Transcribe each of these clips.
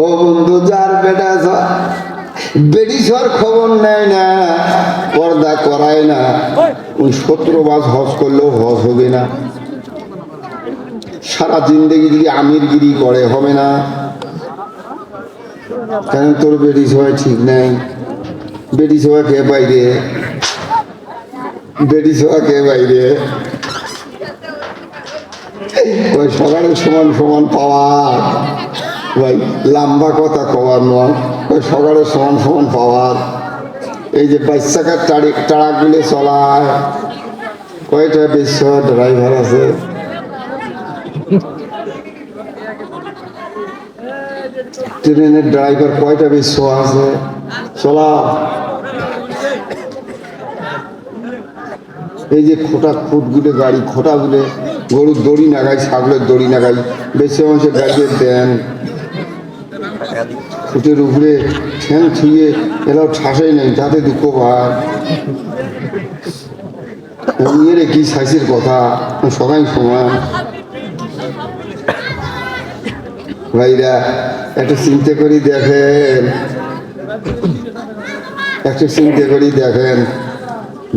ও বন্ধু, যার বেটা বেডিসর খবর নেয় না, পর্দা করায় না, ওই 17 মাস হজ করলেও হজ হবে না। সারা জিন্দগি যদি আমিরগিরি করে হবে না। কারণ তোর বেডিস হয় ঠিক নাই। বেডিস হওয়া কে বাইরে, বেডিস হওয়া কে বাইরে। ওই সকালে সমান সমান পাওয়ার ভাই, লম্বা কথা কওয়ার নয়, ওই সকালে সমান সমান পাওয়ার। এই যে 22 চাকার ট্রাকগুলো চলায়, কয়টা বিশ্ব ড্রাইভার আছে? ট্রেনের ড্রাইভার কয়টা বিশ্ব আছে চলা? এই যে খোটা খুঁটগুলো গাড়ি, খোটাগুলো গরুর দড়ি নাগাই, ছাগলের দড়ি নাগাই, বেশি মানুষের গাড়িতে দেন খুঁটের উপরে ঠ্যাং ছুঁয়ে এলাও ঠাসাই নাই, তাতে দুঃখ পায়। এর কি সাইজের কথা, সবাই সমান। ভাইরা একটু চিন্তা করি দেখেন, একটু চিন্তা করি দেখেন,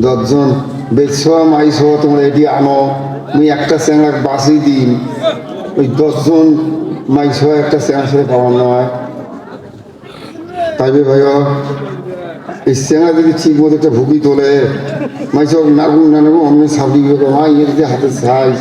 10 জন বেচা মাইছ তোমরা এটি আনো, আমি একটা চ্যাংড়া বাঁচি দিন, ওই 10 জন মাইছ একটা চ্যাংড়ার সাথে পাওয়ার নয়। তাইবে ভাই, এই চ্যাংড়া যদি ঠিক মতো একটা ভুগি তোলে, মাইছ নাগুন না নাগুন অন্য সাবলি মা ইয়ে যে হাতে সাইজ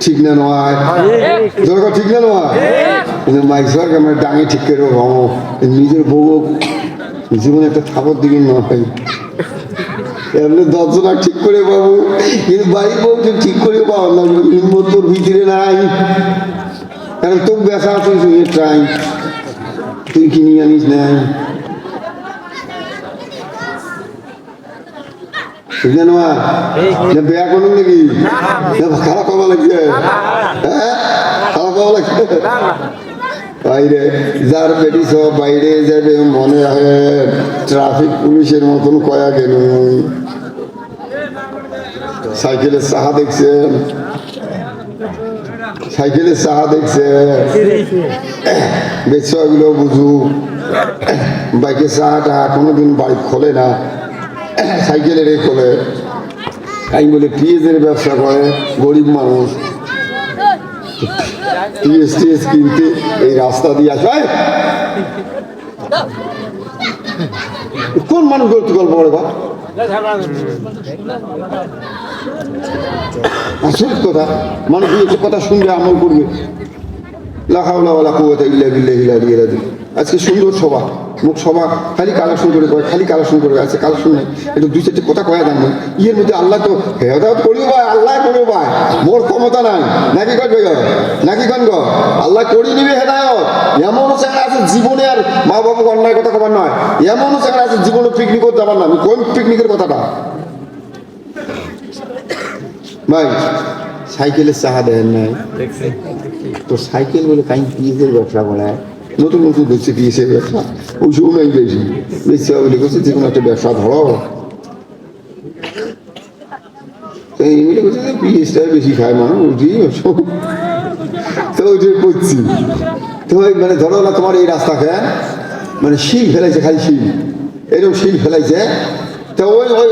ঠিক না নয়, দরকার ঠিক না নয়। কিন্তু মাইসর আমরা ডাঙে ঠিক করে ভাবো, নিজের বউ জীবনে একটা থাপর দিকে নয়। এমনি 10 জন ঠিক করে পাবো, কিন্তু বাড়ির বউ ঠিক করে পাওয়ার না, হিম্মত তোর ভিতরে নাই। কারণ তোর ব্যথা আছে ট্রাই, তুই কিনে আনিস নাই। বেয়া করুন নাকি? খারাপ পাওয়া লাগছে, হ্যাঁ খারাপ পাওয়া লাগছে। বাইরে যার বেরিস বাইরে যাবে মনে হয় ট্রাফিক পুলিশের মতন কয়া গেল। সাইকেলের চাহা দেখছেন, সাইকেলের চাহা দেখছে, বেচগুলো বুঝু। বাইকের চাহাটা কোনোদিন বাইক খোলে না, সাইকেলের খোলে। আমি বলে পিএসের ব্যবসা করে গরিব মানুষ, পিএস টিএস কিনতে এই রাস্তা দিয়ে আসে। কোন মানুষ গল্প করে বা আসল কথা, মানুষ কথা শুনবে আমল করবে। আজকে সুন্দর সভা, মুখ সভা খালি কালেকশন করে কয়, খালি কালেকশন করে। আজকে কালেকশন নেই, একটু 2-4টে কথা কয়া দেন। ইয়ের মধ্যে আল্লাহ তো হেদায়েত করিও ভাই, আল্লাহ করিও ভাই, মোর ক্ষমতা নাই নাকি কয় নাকি কন গো, আল্লাহ করি নিবে হেদায়েত। এমনও চ্যাংড়া আছে জীবনে আর মা বাবাকে অন্যায় কথা কবার নয়, এমনও চ্যাংড়া আছে জীবনে পিকনিক করতে যাবার না। আমি কোন পিকনিকের কথাটা ভাই? সাইকেলের চাহা দেন নাই তো, সাইকেল বলে কাই পিএসের ব্যবসা করে, নতুন নতুন দেখছে পিএসের ব্যবসা, ওই সব নাই বেশি বেশি বলে করছে যে কোনো একটা ব্যবসা ধরো। এমনি করছে যে পিএসটা বেশি খায় মানুষ, তো ওইটাই করছি। তো মানে ধরো না, তোমার এই রাস্তা খেয়ে মানে শিল ফেলাইছে, খালি শিল এরকম শিল ফেলাইছে। তো ওই ওই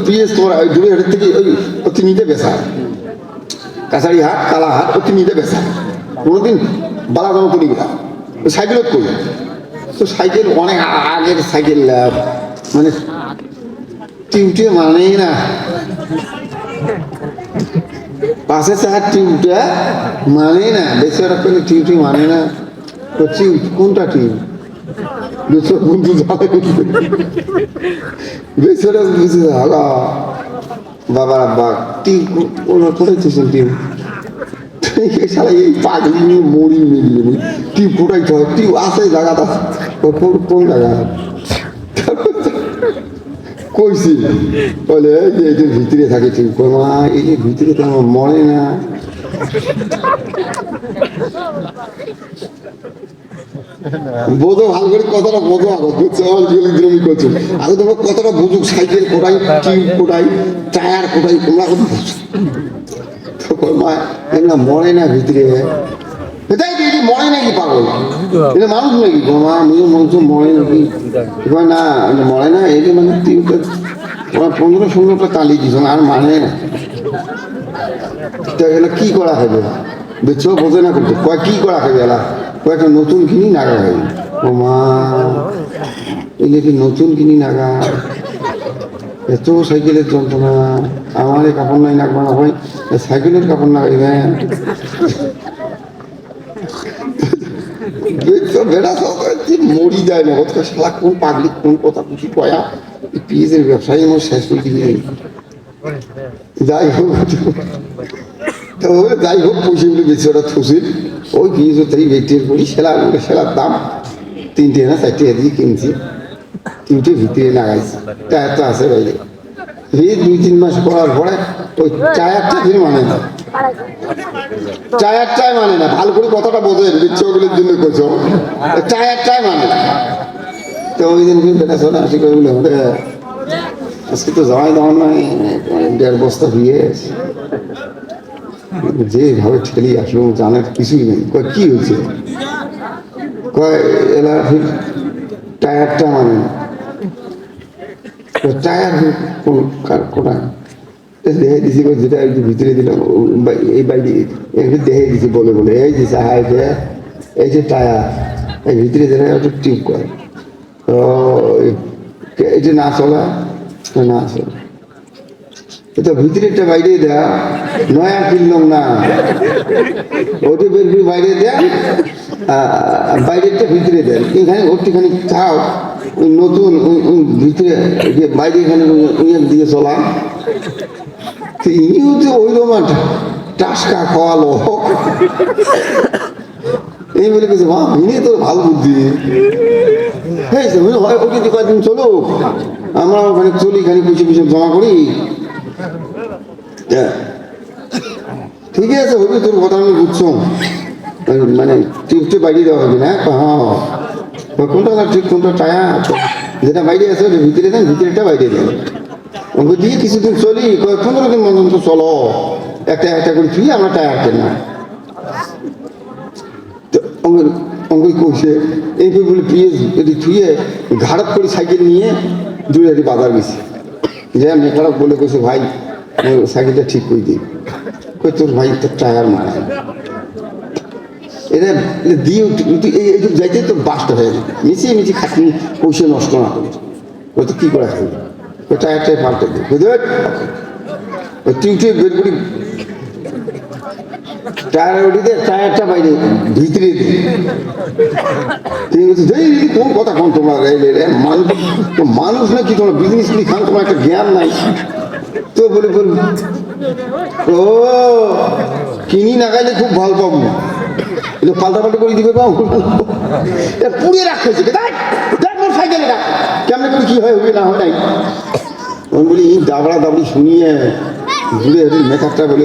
পিএস তোমার ওই দূরে হাটের থেকে ওই নিতে বেসা, কাছাড়ি হাট কালা হাট ওকে নিতে বেসা, কোনোদিন বালাগঞ্জ করি গেলা সাইকেলত করি। তো সাইকেল অনেক আগের সাইকেল, মানে টিউটে মানেই না, পাশে চার টিউটা মানে না, বেশি ওরা করে টিউটি মানে না। করছি কোনটা টিউ বেশি বন্ধু বেশি ওরা বুঝে বাবার আব্বা টিউ কোথায় টিউ সারা এই পাগলি নিয়ে মরি মিলিয়ে টিউ কোথাইতে হয়, টিউ আছে জায়গাটা কোন জায়গা কইছি বলে এই যে ভিতরে থাকে টিউ, মা এই যে ভিতরে তো আমার মনে না। বোঝো ভালো করে কথাটা বোঝো, আগত বুঝছে আমার জমি করছো আগে তোমার কথাটা বুঝুক, সাইকেল কোটাই টিউ কোটাই টায়ার কোটাই তোমরা কথা বুঝছো। মা এগুলো মরে না ভিতরে, এটাই কি মরে নাকি পাগল, এটা মানুষ নাকি গো মা, আমি মনে মরে নাকি, না মরে না, এই যে মানে 15-16টা তালি দিছ আর মানে এগুলো কি করা হবে, বেচো বোঝে না করতে কয় কি করা হবে, এলা কয়েকটা নতুন কিনি নাগা হবে, ও মা এগুলো কি নতুন কিনি নাগা, এত সাইকেলের যন্ত্রণা, আমার কাপড় নাই নাকবা না হয়, সাইকেলের কাপড় না গাইবেন বেড়া মরি যায় না, শালা কোন পাবলিক কোন কথা খুশি কয়া পিএসের ব্যবসায়ী আমার শেষ করে দিয়ে যাই হোক, যাই হোক পয়সাগুলো বেশি ওটা থুসিল ওই পিএস তাই বেটির করি সেলার দাম 3টে না 4টে দিয়ে কিনছি, 3টে ভিতরে লাগাইছি, টায়ার তো আছে বাইরে, এই 2-3 মাস করার পরে ওই টায়ারটা ফিরে মানে না, টায়ারটাই মানে না, ভালো করে কথাটা বোঝেন বিচ্ছগুলোর জন্য করছো, টায়ারটাই মানে না, তো ওই দিন বেটা শোনা আসি করে বলে আজকে তো যাওয়াই দেওয়ার নয়, 1.5 বস্তা দিয়ে যেভাবে ঠেলি আসলো জানার কিছুই নেই, কয় কি হয়েছে, কয় এলা টায়ারটা মানে না, টায়ার কোথায় দেখে দিছি, যেটা ভিতরে দিলাম এই বাইরে দেখে দিছি বলে বলে এই যে সাহায্য এই যে টায়ার এই ভিতরে যেটা একটু টিউব করে, তো এই যে না চলা না চলে, এটা ভিতরেরটা বাইরে দেয়া নয়া কিনলাম না, ওটা বের করে বাইরে দেয়া, বাইরেরটা ভিতরে দেন, এখানে ওটিখানি খাও ওই নতুন ওই ভিতরে বাইরে এখানে দিয়ে চলা, ইনিও তো ওই রকম টাসকা খাওয়ালো, এই বলে কিছু মা ইনি তো ভালো বুদ্ধি হয়েছে, হয় ওকে যে কয়েকদিন চলো আমরা ওখানে চলি, খানি পয়সা জমা করি, ঠিক আছে হবে তোর কথা আমি বুঝছো, মানে টিপটে বাইরে দেওয়া হবে না, হ্যাঁ কোনটা ঠিক কোনটা টায়ার যেটা বাইরে আছে ওটা ভিতরে দেন, ভিতরেটা বাইরে দেন, ওকে দিয়ে কিছুদিন চলি 15 দিন পর্যন্ত চলো, একটা একটা করে ফিরে আমরা টায়ার কেনা, অঙ্গুল কইছে এই বলে পিএস যদি থুয়ে ঘাড়ত করে সাইকেল নিয়ে দুই বাজার গেছি, যে মেকারক বলে কইছে ভাই সাইকেলটা ঠিক করে দিই, কই তোর ভাই তোর টায়ার মারা, এটা দিয়ে এইটুকু যাইতে তোর বাসটা হয়ে যাবে, মিশিয়ে মিশিয়ে খাটনি পয়সা নষ্ট না করি, ওই তো কী করা খাবি, ওই টায়ারটাই পাল্টে দিই বুঝলি, ওই টিউটে বের করি টায়ার উঠিতে টায়ারটা বাইরে ভিতরে দিই, ঠিক আছে কোন কথা কোন তোমার মানুষ নাকি তোমার বিজনেস করি খান, তোমার একটা জ্ঞান নাই, তো বলে বলবো ও কিনি না গাইলে খুব ভালো পাবো, এটা পাল্টাপাল্টি করে দিবে পাবো, পুড়িয়ে রাখতেছে সাইকেলে রাখ কেমন করে কি হয় হবে না হয় নাই, আমি বলি দাবড়া দাবড়ি শুনিয়ে ঘুরে মেকআপটা বলে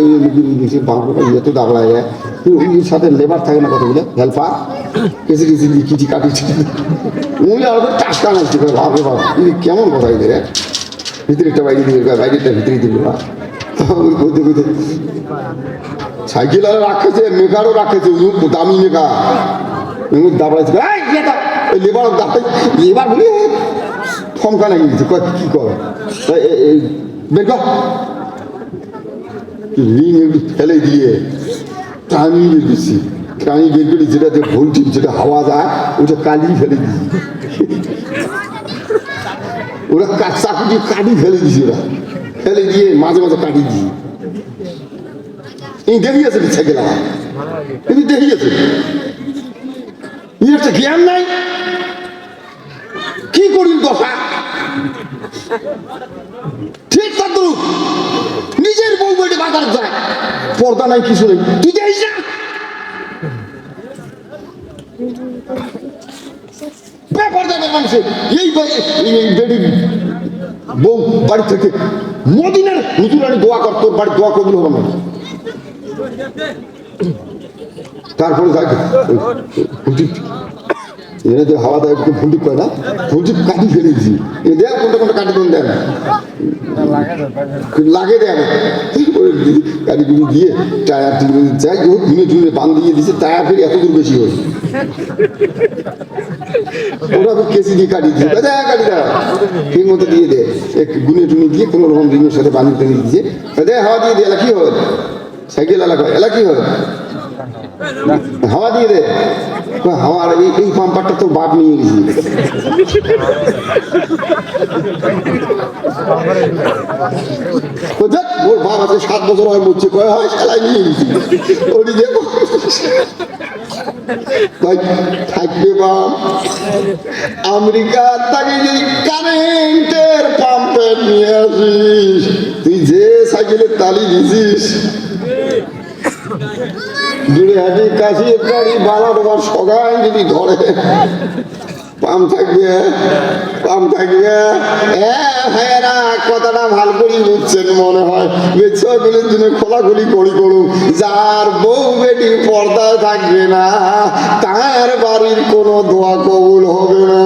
ইয়ে তো দাবড়া যায়, ওই সাথে লেবার থাকে না কতগুলো হেল্পার, কেসে কেসে কিচি কাটি উনি আর টাসকা নাচছে ভাবে বাবা কেমন কথা এদের, ভিতরেরটা বাইরে দিবে বাইরেটা ভিতরে দিবে বা বলতে বলতে সাইকেল আর রাখেছে, মেকারও রাখেছে, দামি মেকার দাবড়াইছে লেবার দাবাই, লেবার বলে ফমকা নাকি দিচ্ছে কি কর বের কর, রিং একটু ফেলে দিয়ে টানি বের দিচ্ছি, টানি বের করে যেটাতে ভোল্টেজ যেটা হাওয়া যায় ওটা কালি ফেলে দিচ্ছি, ওরা চাকু দিয়ে কাটি ফেলে দিছি, ওরা ফেলে দিয়ে মাঝে মাঝে কাটি দিই, এই দেখিয়েছে সাইকেল আমার কিন্তু দেখিয়েছে, একটা জ্ঞান নাই কি করি দশা, ঠিক থাকতো নিজের বউ বইটা বাজার যায়, পর্দা নাই কিছু নেই, তুই যাইস না মানুষের এই বেডি বউ বাড়ি থেকে মদিনার হুজুরানি দোয়া কর, তোর বাড়ি দোয়া কবুল হবে না, তারপরে যাই এনে তো হাওয়া দেয় একটু ভুলটি কয় না, ভুলটি কাটি ফেলেছি দেখ কোনটা কোনটা কাটি দেন দেন লাগে দেন কাটি গুলি দিয়ে টায়ার যাই হোক গুনে টুনে বান দিয়ে দিচ্ছে টায়ার ফের এত দূর বেশি হয় ওরা কেসি দিয়ে কাটি দিয়ে কাটি দেয় ঠিক মতো দিয়ে দে গুনে টুনে দিয়ে কোনো রকম রিংয়ের সাথে বানি টেনে দিয়েছে হাওয়া দিয়ে দে এলা কি হয় সাইকেল এলাকা এলা কি হয় হাওয়া দিয়ে দে হাওয়া এই পাম্পারটা তো বাদ নিয়ে গেছি ওর বাপ আছে 7 বছর হয় মরছে কয় হয় খেলায় নিয়ে গেছি ওটি দেখো থাকবে বাপ আমেরিকা তাকে যদি কারেন্টের পাম্পে নিয়ে আসিস তুই যে সাইকেলের তালি দিছিস জুড়ে হাঁটি কাশি গাড়ি বালা তোমার সগাই যদি ধরে পাম থাকবে হ্যাঁ কথাটা ভাল করি বুঝছেন মনে হয় বেচগুলির জন্য খোলাখুলি করি করুক যার বউ বেটি পর্দায় থাকবে না তার বাড়ির কোনো দোয়া কবুল হবে না